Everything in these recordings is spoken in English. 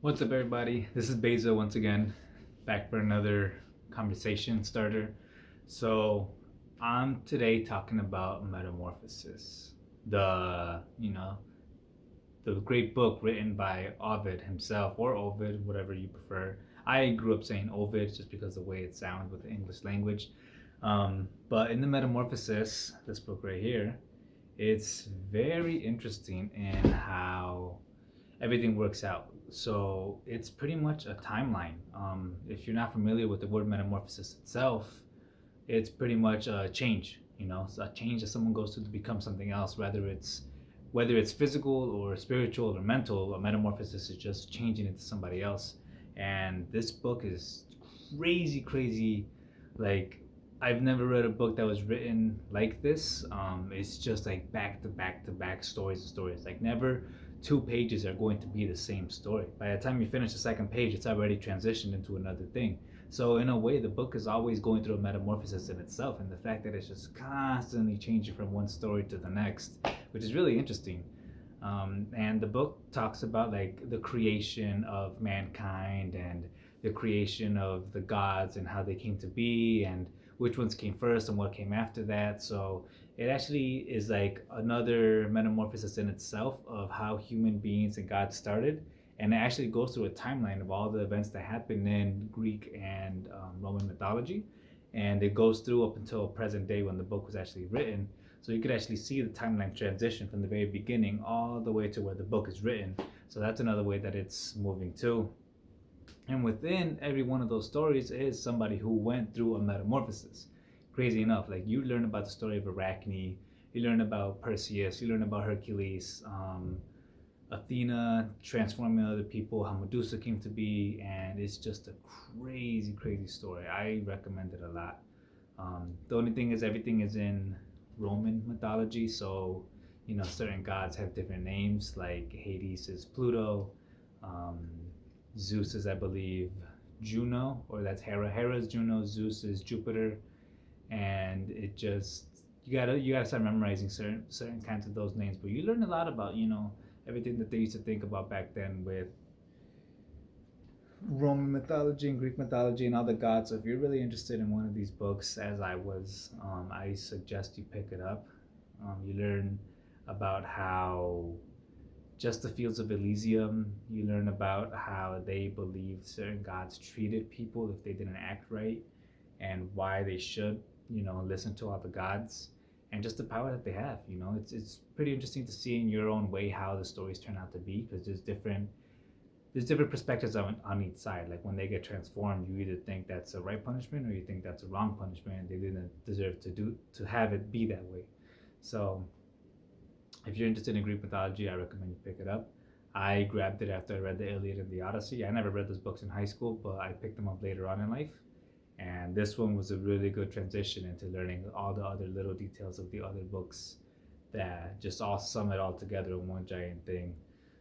What's up, everybody? This is Beza once again, back for another conversation starter. So, I'm today talking about metamorphoses, the great book written by Ovid himself, or Ovid, whatever you prefer. I grew up saying Ovid just because of the way it sounds with the English language. But in the Metamorphosis, this book right here, it's very interesting in how everything works out. So it's pretty much a timeline. If you're not familiar with the word metamorphosis itself, it's pretty much a change. It's a change that someone goes through to become something else. Whether it's physical or spiritual or mental, a metamorphosis is just changing into somebody else. And this book is crazy, crazy. Like, I've never read a book that was written like this. It's just like back to back to back stories and stories. Like, never two pages are going to be the same story. By the time you finish the second page, it's already transitioned into another thing. So in a way, the book is always going through a metamorphosis in itself, and the fact that it's just constantly changing from one story to the next, which is really interesting. And the book talks about like the creation of mankind and the creation of the gods and how they came to be and which ones came first and what came after that. So it actually is like another metamorphosis in itself of how human beings and God started. And it actually goes through a timeline of all the events that happened in Greek and Roman mythology. And it goes through up until present day when the book was actually written. So you could actually see the timeline transition from the very beginning all the way to where the book is written. So that's another way that it's moving too. And within every one of those stories is somebody who went through a metamorphosis. Crazy enough, like you learn about the story of Arachne, you learn about Perseus, you learn about Hercules, Athena transforming other people, how Medusa came to be, and it's just a crazy, crazy story. I recommend it a lot. The only thing is, everything is in Roman mythology, so certain gods have different names. Like Hades is Pluto, um, Zeus is, I believe, Juno, or that's Hera. Hera is Juno, Zeus is Jupiter, and it just you gotta start memorizing certain kinds of those names. But you learn a lot about everything that they used to think about back then with Roman mythology and Greek mythology and all the gods. So if you're really interested in one of these books, as I was, I suggest you pick it up. You learn about how just the fields of Elysium. You learn about how they believed certain gods treated people if they didn't act right, and why they should, listen to all the gods, and just the power that they have. It's pretty interesting to see in your own way how the stories turn out to be, because there's different perspectives on each side. Like when they get transformed, you either think that's a right punishment or you think that's a wrong punishment, and they didn't deserve to have it be that way. So if you're interested in Greek mythology, I recommend you pick it up. I grabbed it after I read the Iliad and the Odyssey. I never read those books in high school, but I picked them up later on in life. And this one was a really good transition into learning all the other little details of the other books that just all sum it all together in one giant thing.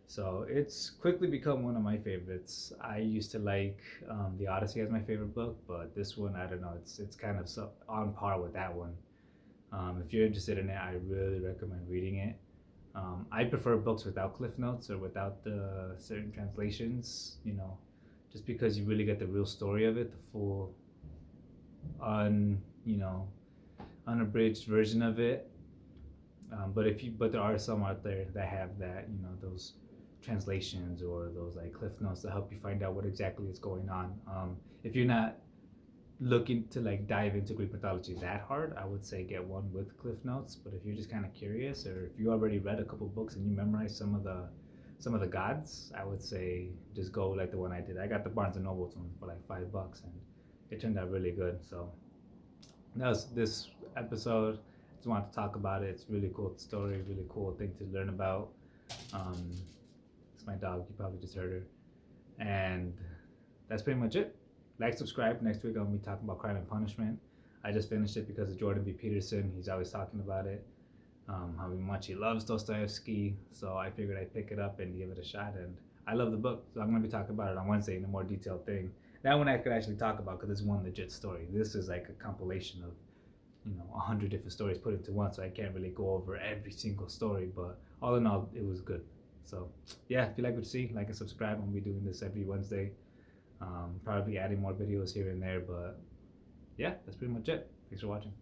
So it's quickly become one of my favorites. I used to like the Odyssey as my favorite book, but this one, I don't know, it's kind of on par with that one. If you're interested in it, I really recommend reading it. I prefer books without cliff notes or without the certain translations, just because you really get the real story of it, the full, un, you know, unabridged version of it. But there are some out there that have that, those translations or those like cliff notes to help you find out what exactly is going on. If you're not looking to like dive into Greek mythology that hard, I would say get one with cliff notes. But if you're just kind of curious, or if you already read a couple books and you memorize some of the gods, I would say just go like the one I did. I got the Barnes and Noble one for like $5, and it turned out really good. So that was this episode. Just wanted to talk about it. It's a really cool story, really cool thing to learn about. Um, it's my dog. You probably just heard her, and that's pretty much it. Like, subscribe. Next week, I'm going to be talking about Crime and Punishment. I just finished it because of Jordan B. Peterson. He's always talking about it. How much he loves Dostoevsky. So I figured I'd pick it up and give it a shot. And I love the book. So I'm going to be talking about it on Wednesday in a more detailed thing. That one I could actually talk about because it's one legit story. This is like a compilation of 100 different stories put into one. So I can't really go over every single story. But all in all, it was good. So yeah, if you like what you see, like and subscribe. I'll be doing this every Wednesday. Probably adding more videos here and there, but yeah, that's pretty much it. Thanks for watching.